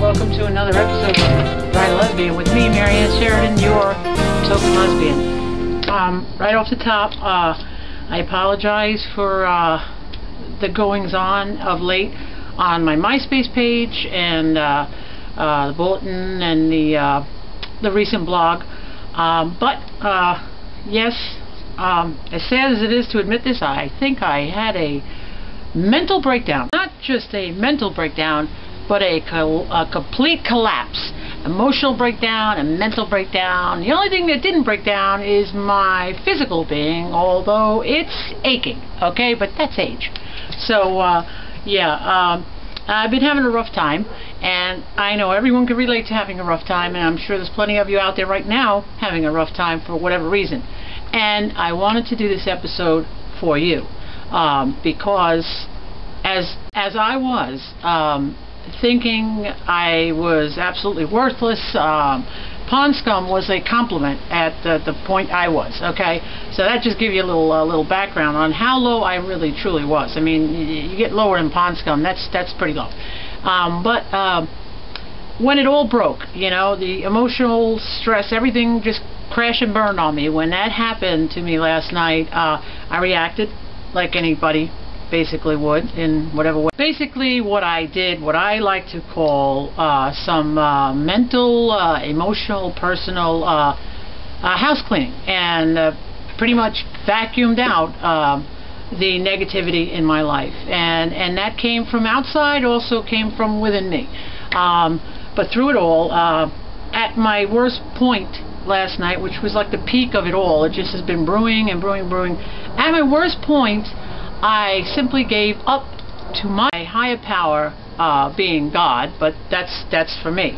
welcome to another episode of Lesbian with me, Marianne Sheridan, your token lesbian. Right off the top, I apologize for the goings-on of late on my MySpace page and the bulletin and the recent blog. Yes, as sad as it is to admit this, I think I had a mental breakdown. Not just a mental breakdown, but a complete collapse. Emotional breakdown and mental breakdown. The only thing that didn't break down is my physical being, although it's aching, okay? But that's age. So, I've been having a rough time, and I know everyone can relate to having a rough time, and I'm sure there's plenty of you out there right now having a rough time for whatever reason. And I wanted to do this episode for you, because as I was thinking I was absolutely worthless, pond scum was a compliment at the point I was, okay? So that just gives you a little background on how low I really truly was. I mean, you get lower than pond scum, that's pretty low. But when it all broke, you know, the emotional stress, everything just crashed and burned on me. When that happened to me last night, I reacted like anybody basically would, in whatever way. Basically what I did, what I like to call some mental, emotional, personal house cleaning, and pretty much vacuumed out the negativity in my life, and that came from outside, also came from within me. But through it all, at my worst point last night, which was like the peak of it all, it just has been brewing and brewing and brewing. At my worst point, I simply gave up to my higher power, being God, but that's for me.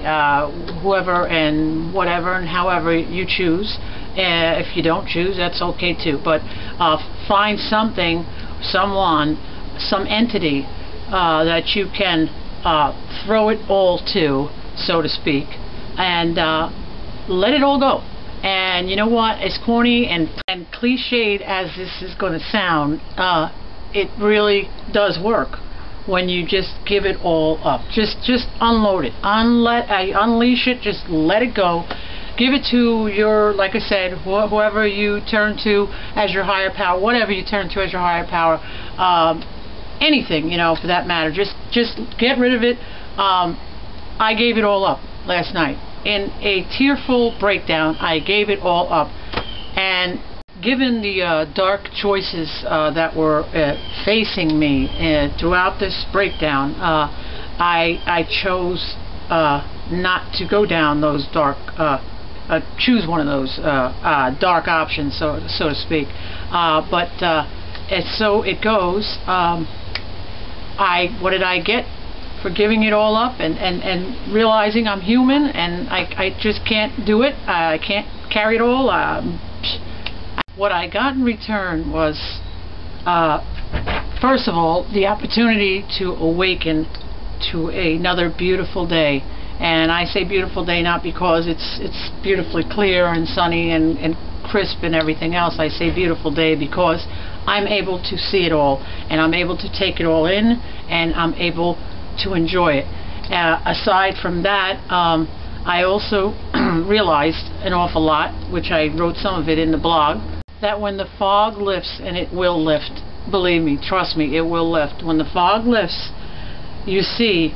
Whoever and whatever and however you choose. If you don't choose, that's okay too. But find something, someone, some entity that you can throw it all to, so to speak, and let it all go. And you know what? As corny and cliched as this is going to sound, it really does work when you just give it all up. Just unload it, unleash it, just let it go. Give it to your, like I said, whoever you turn to as your higher power, whatever you turn to as your higher power, anything, you know, for that matter. Just get rid of it. I gave it all up last night in a tearful breakdown. I gave it all up, and given the dark choices that were facing me throughout this breakdown, I chose not to go down those dark, choose one of those dark options, so to speak. But so it goes. What did I get for giving it all up and realizing I'm human and I just can't do it? I can't carry it all. What I got in return was, first of all, the opportunity to awaken to another beautiful day. And I say beautiful day not because it's beautifully clear and sunny and crisp and everything else. I say beautiful day because I'm able to see it all, and I'm able to take it all in, and I'm able to enjoy it. Aside from that, I also realized an awful lot, which I wrote some of it in the blog, that when the fog lifts, and it will lift, believe me, trust me, it will lift. When the fog lifts, you see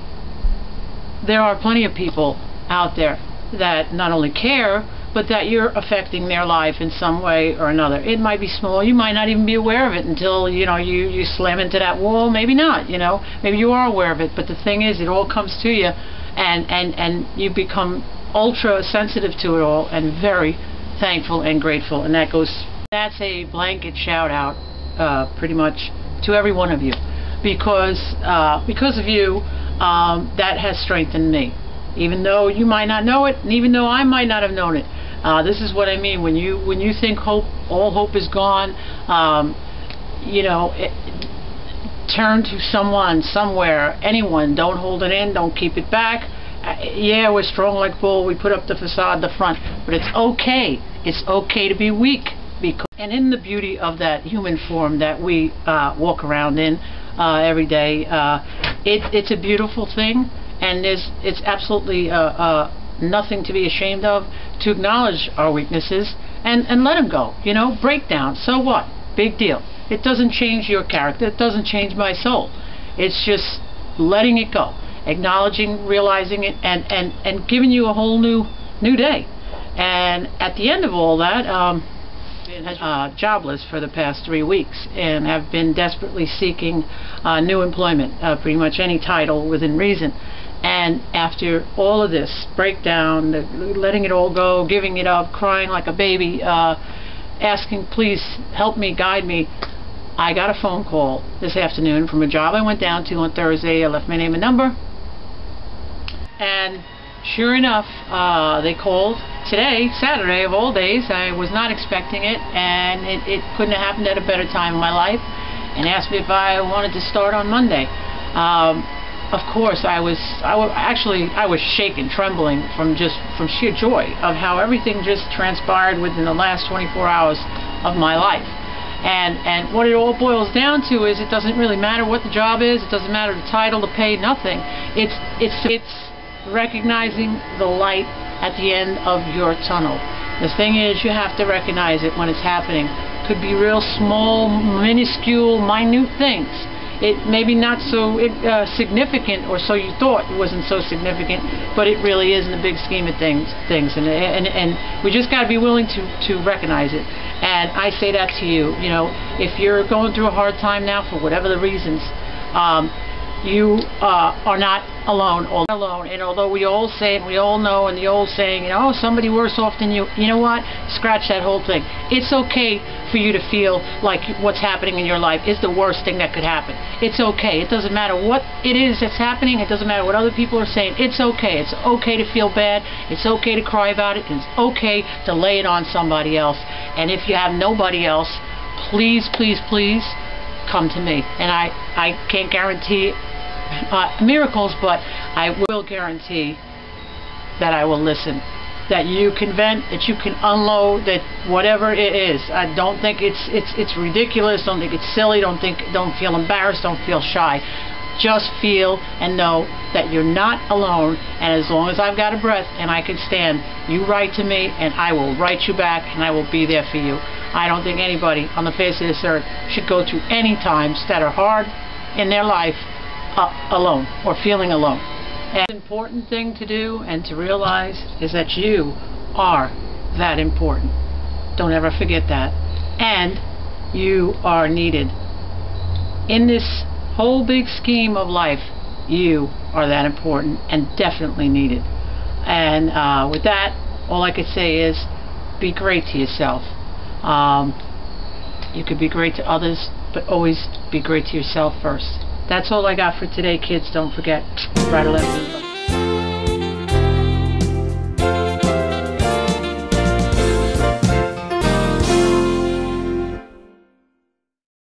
there are plenty of people out there that not only care, but that you're affecting their life in some way or another. It might be small, you might not even be aware of it until, you know, you slam into that wall. Maybe not, you know, maybe you are aware of it, but the thing is, it all comes to you, and you become ultra sensitive to it all, and very thankful and grateful. And that's a blanket shout out pretty much to every one of you, because of you, that has strengthened me, even though you might not know it, and even though I might not have known it. This is what I mean when you think all hope is gone. You know, turn to someone, somewhere, anyone. Don't hold it in, don't keep it back. Yeah, we're strong like bull, we put up the facade, the front, but it's okay. It's okay to be weak, and in the beauty of that human form that we walk around in every day, it's a beautiful thing, and it's absolutely nothing to be ashamed of to acknowledge our weaknesses and let them go. You know, breakdown. So what? Big deal. It doesn't change your character. It doesn't change my soul. It's just letting it go, acknowledging, realizing it, and giving you a whole new day. And at the end of all that, been jobless for the past 3 weeks and have been desperately seeking new employment, pretty much any title within reason. And after all of this breakdown, letting it all go, giving it up, crying like a baby, asking, please help me, guide me, I got a phone call this afternoon from a job I went down to on Thursday. I left my name and number, and sure enough, they called today, Saturday of all days. I was not expecting it, and it couldn't have happened at a better time in my life, and asked me if I wanted to start on Monday. Of course, I was shaken, trembling from sheer joy of how everything just transpired within the last 24 hours of my life. And what it all boils down to is it doesn't really matter what the job is. It doesn't matter the title, the pay, nothing. It's recognizing the light at the end of your tunnel. The thing is, you have to recognize it when it's happening. Could be real small, minuscule, minute things. It may be not so significant, or so you thought it wasn't so significant, but it really is in the big scheme of things. And we just got to be willing to recognize it. And I say that to you. You know, if you're going through a hard time now for whatever the reasons, you are not alone. And although we all say it, we all know, and the old saying, you know, oh, somebody worse off than you. You know what? Scratch that whole thing. It's okay for you to feel like what's happening in your life is the worst thing that could happen. It's okay. It doesn't matter what it is that's happening. It doesn't matter what other people are saying. It's okay. It's okay to feel bad. It's okay to cry about it. It's okay to lay it on somebody else. And if you have nobody else, please, please, please come to me. And I can't guarantee miracles, but I will guarantee that I will listen, that you can vent, that you can unload, that whatever it is. I don't think it's ridiculous. Don't think it's silly. Don't feel embarrassed. Don't feel shy. Just feel and know that you're not alone, and as long as I've got a breath and I can stand, you write to me and I will write you back, and I will be there for you. I don't think anybody on the face of this earth should go through any times that are hard in their life alone or feeling alone. And the important thing to do and to realize is that you are that important. Don't ever forget that. And you are needed. In this whole big scheme of life, you are that important and definitely needed. And with that, all I could say is be great to yourself. You could be great to others, but always be great to yourself first. That's all I got for today, kids. Don't forget, write a letter.